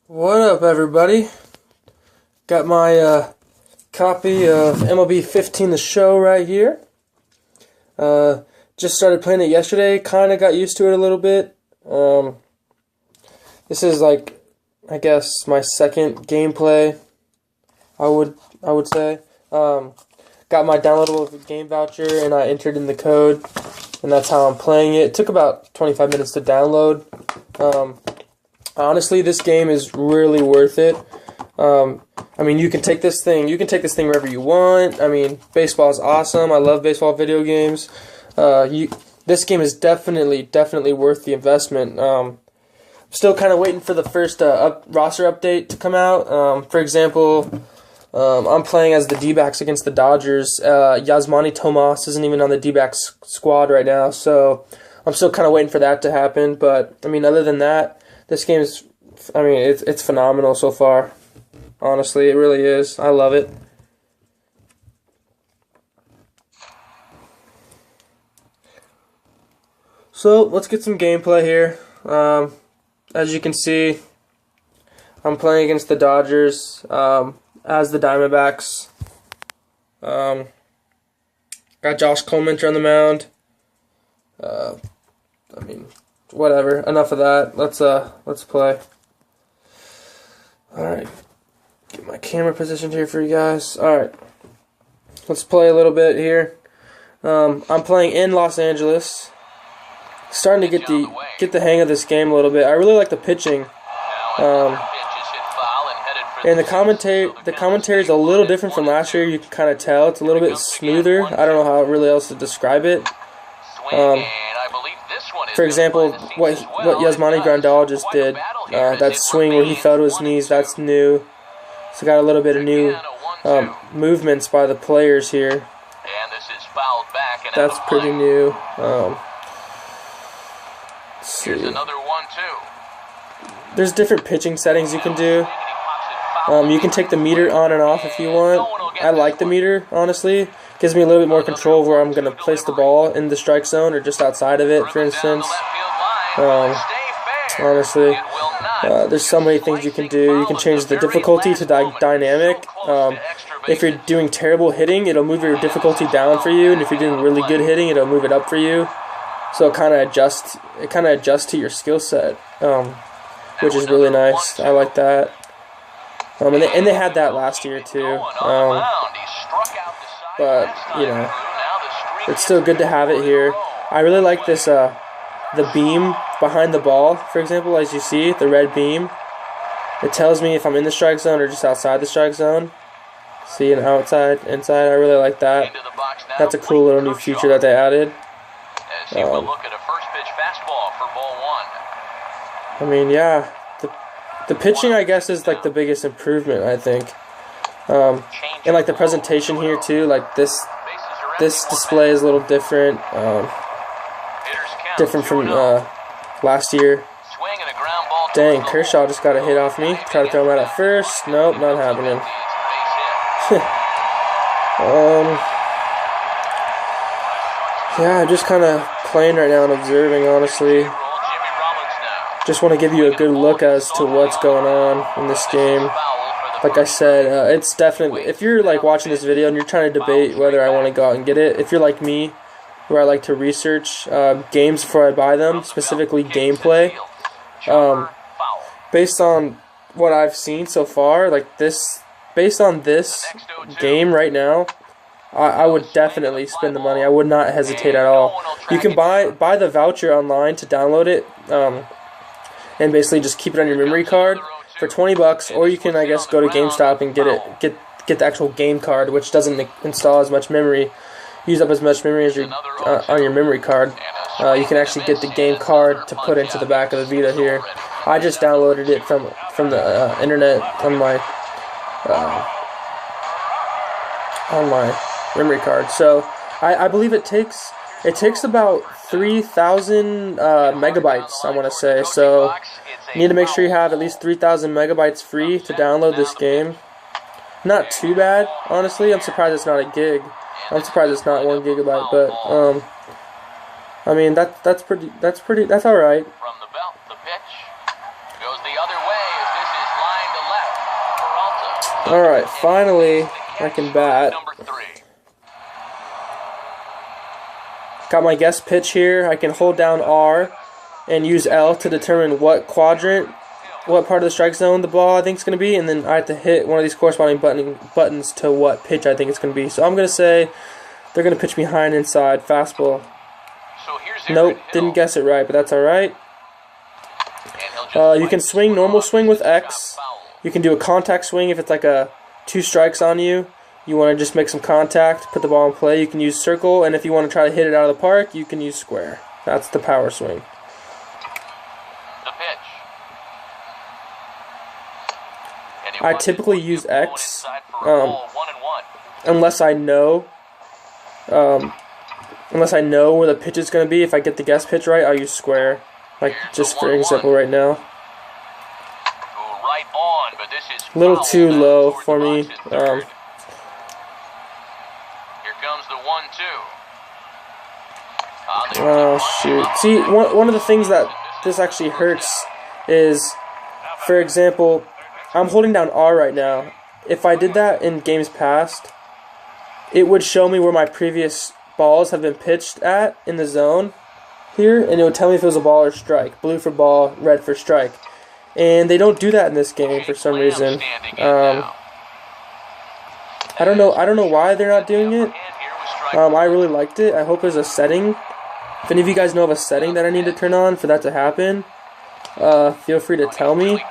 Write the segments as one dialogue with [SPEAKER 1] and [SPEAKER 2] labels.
[SPEAKER 1] What up, everybody? Got my copy of MLB 15 The Show right here. Just started playing it yesterday. Kind of got used to it a little bit. This is like, I guess, my second gameplay. I would say. Got my downloadable game voucher and I entered in the code, and that's how I'm playing it. It took about 25 minutes to download. Honestly, this game is really worth it. I mean, you can take this thing wherever you want. I mean, baseball is awesome. I love baseball video games. This game is definitely worth the investment. Still kind of waiting for the first roster update to come out. For example, I'm playing as the D-backs against the Dodgers. Yasmani Tomas isn't even on the D-backs squad right now, so I'm still kind of waiting for that to happen. But I mean, other than that, this game is, I mean, it's phenomenal so far. Honestly, it really is. I love it. So, let's get some gameplay here. As you can see, I'm playing against the Dodgers as the Diamondbacks. Got Josh Coleman on the mound. I mean, whatever. Enough of that. Let's play. All right. Get my camera positioned here for you guys. All right. Let's play a little bit here. I'm playing in Los Angeles. Starting to get the hang of this game a little bit. I really like the pitching. And the commentary is a little different from last year. You can kind of tell it's a little bit smoother. I don't know how really else to describe it. For example, what Yasmani Grandal just did, that swing where he fell to his knees, that's new. So got a little bit of new movements by the players here. That's pretty new. Let's see. There's different pitching settings you can do. You can take the meter on and off if you want. I like the meter, honestly. Gives me a little bit more control of where I'm going to place the ball in the strike zone or just outside of it, for instance. Honestly, there's so many things you can do. You can change the difficulty to dynamic. If you're doing terrible hitting, it'll move your difficulty down for you, and if you're doing really good hitting, it'll move it up for you. So it kind of adjusts to your skill set, which is really nice. I like that. And they had that last year too. But you know, it's still good to have it here. I really like this the beam behind the ball, for example, as you see, the red beam. It tells me if I'm in the strike zone or just outside the strike zone. See, an outside, inside. I really like that. That's a cool little new feature that they added. I mean, yeah, the pitching, I guess, is like the biggest improvement, I think. And like the presentation here too, like this display is a little different, different from last year. Dang, Kershaw just got a hit off me. Try to throw him out at first. Nope, not happening. Yeah, I'm just kind of playing right now and observing, honestly. Just want to give you a good look as to what's going on in this game. Like I said, it's definitely, if you're like watching this video and you're trying to debate whether I want to go out and get it, if you're like me, where I like to research games before I buy them, specifically gameplay, based on what I've seen so far, like this, based on this game right now, I would definitely spend the money. I would not hesitate at all. You can buy the voucher online to download it, and basically just keep it on your memory card for $20, or you can, I guess, go to GameStop and get the actual game card, which doesn't install as much memory, use up as much memory as your on your memory card. You can actually get the game card to put into the back of the Vita here. I just downloaded it from the internet on my memory card. So I believe it takes about 3,000 megabytes, I want to say. So you need to make sure you have at least 3,000 megabytes free to download this game. Not too bad, honestly. I'm surprised it's not a gig. I'm surprised it's not 1 gigabyte, but I mean that's all right. Alright, finally I can bat. Got my guess pitch here. I can hold down R and use L to determine what quadrant, what part of the strike zone the ball I think is going to be, and then I have to hit one of these corresponding buttons to what pitch I think it's going to be. So I'm going to say they're going to pitch behind inside, fastball. Nope, didn't guess it right, but that's alright. You can swing normal swing with X. You can do a contact swing if it's like a 2 strikes on you. You want to just make some contact, put the ball in play. You can use circle, and if you want to try to hit it out of the park, you can use square. That's the power swing. I typically use X unless I know where the pitch is going to be. If I get the guess pitch right, I'll use square. Like just for example right now. A little too low for me. Here comes the 1-2. Oh shoot! See, one of the things that this actually hurts is, for example, I'm holding down R right now. If I did that in games past, it would show me where my previous balls have been pitched at in the zone here, and it would tell me if it was a ball or strike. Blue for ball, red for strike. And they don't do that in this game for some reason. I don't know why they're not doing it. I really liked it. I hope there's a setting. If any of you guys know of a setting that I need to turn on for that to happen, feel free to tell me.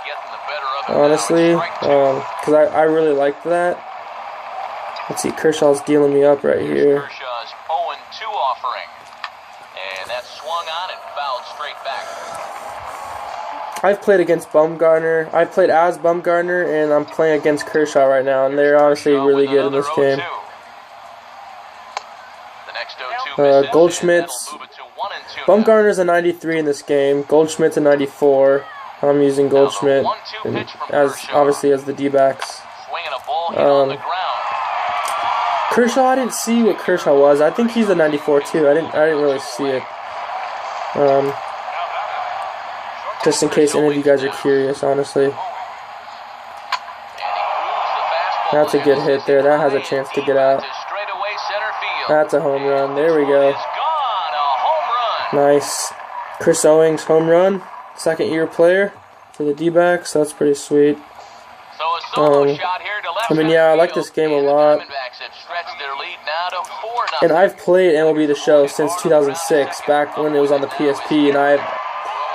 [SPEAKER 1] Honestly, because I really liked that. Let's see, Kershaw's dealing me up right here.
[SPEAKER 2] Kershaw's 0-2 offering, and that's swung on and fouled straight back.
[SPEAKER 1] I've played against Bumgarner. I've played as Bumgarner, and I'm playing against Kershaw right now, and they're honestly really good in this game. Goldschmidt's. Bumgarner's a 93 in this game. Goldschmidt's a 94. I'm using Goldschmidt, and obviously as the D-backs. Kershaw, I didn't see what Kershaw was. I think he's a 94 too. I didn't really see it. Just in case any of you guys are curious, honestly. That's a good hit there. That has a chance to get out. That's a home run. There we go. Nice. Chris Owings home run. Second-year player for the D-backs. That's pretty sweet. I mean, yeah, I like this game a lot. And I've played MLB The Show since 2006, back when it was on the PSP, and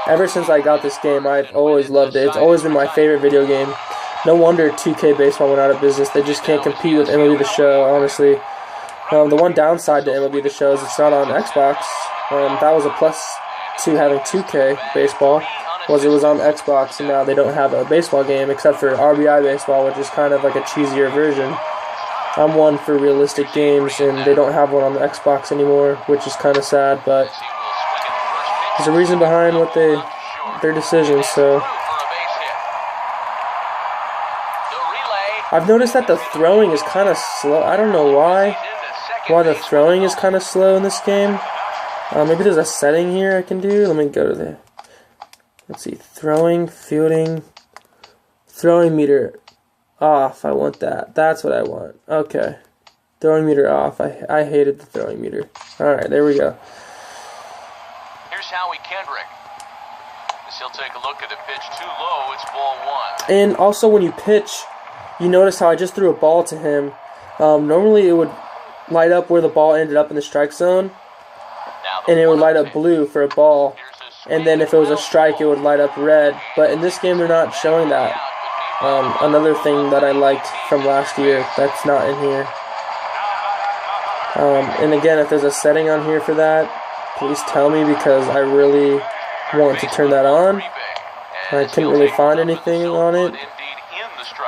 [SPEAKER 1] ever since I got this game, I've always loved it. It's always been my favorite video game. No wonder 2K Baseball went out of business. They just can't compete with MLB The Show, honestly. The one downside to MLB The Show is it's not on Xbox. That was a plus to having 2K Baseball, was it was on Xbox, and now they don't have a baseball game except for RBI Baseball, which is kind of like a cheesier version. I'm one for realistic games, and they don't have one on the Xbox anymore, which is kind of sad, but there's a reason behind what their decisions. So I've noticed that the throwing is kind of slow. I don't know why the throwing is kind of slow in this game. Maybe there's a setting here I can do. Let me go to the, let's see, throwing, fielding, throwing meter off. I want that. That's what I want. Okay. Throwing meter off. I hated the throwing meter. Alright, there we go.
[SPEAKER 2] Here's Howie Kendrick. As he'll take a look at a pitch too low. It's ball 1.
[SPEAKER 1] And also when you pitch, you notice how I just threw a ball to him. Normally it would light up where the ball ended up in the strike zone, and it would light up blue for a ball, and then if it was a strike it would light up red. But in this game they're not showing that. Another thing that I liked from last year that's not in here. And again, if there's a setting on here for that, please tell me, because I really want to turn that on. I couldn't really find anything on it,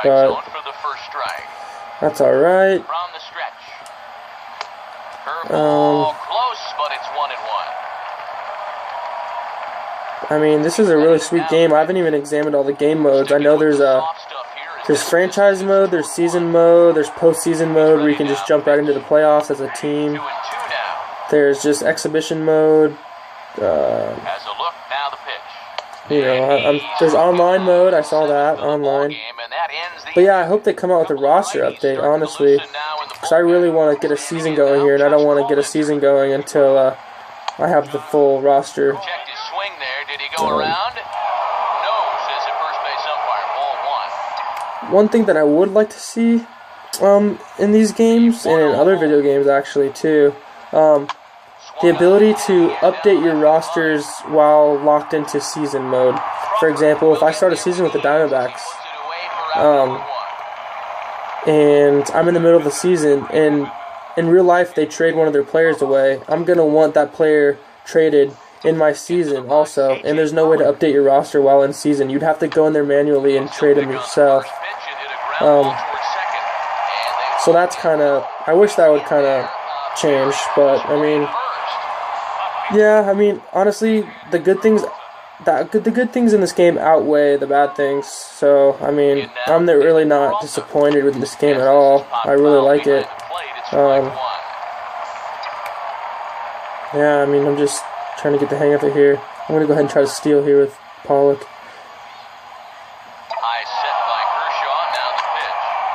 [SPEAKER 1] but that's alright. I mean, this is a really sweet game. I haven't even examined all the game modes. I know there's franchise mode, there's season mode, there's postseason mode where you can just jump right into the playoffs as a team. There's just exhibition mode. You know, there's online mode. I saw that online. But yeah, I hope they come out with a roster update, honestly, because I really want to get a season going here, and I don't want to get a season going until I have the full roster.
[SPEAKER 2] Checked his swing there. Did he go around? No, says the first base umpire. Ball 1.
[SPEAKER 1] One thing that I would like to see in these games, and in other video games actually too, the ability to update your rosters while locked into season mode. For example, if I start a season with the Diamondbacks, and I'm in the middle of the season, and in real life they trade one of their players away, I'm going to want that player traded in my season also, and there's no way to update your roster while in season. You'd have to go in there manually and trade them yourself. So that's kind of, I wish that would kind of change, but I mean, yeah, I mean, honestly, the good things in this game outweigh the bad things. So, I mean, I'm really not disappointed with this game at all. I really like it. Yeah, I mean, I'm just trying to get the hang of it here. I'm going to go ahead and try to steal here with Pollock.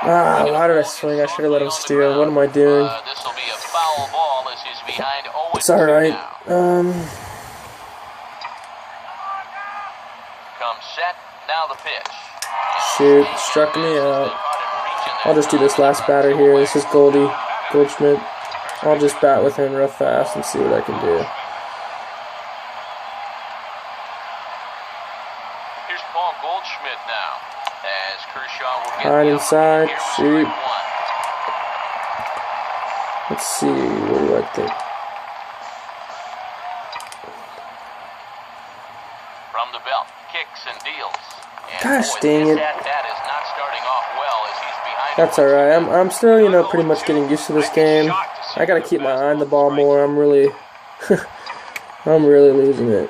[SPEAKER 1] Ah, why did I swing? I should have let him steal. What am I doing? It's alright. Shoot, struck me out. I'll just do this last batter here. This is Goldschmidt. I'll just bat with him real fast and see what I can do.
[SPEAKER 2] Here's Paul Goldschmidt now, as Kershaw will get
[SPEAKER 1] Hide inside, shoot. Let's see, what do I think?
[SPEAKER 2] From the belt, kicks and deals.
[SPEAKER 1] Gosh dang it.
[SPEAKER 2] That is not starting off well as he's behind.
[SPEAKER 1] That's alright. I'm still, you know, pretty much getting used to this game. I gotta keep my eye on the ball more. I'm really losing it.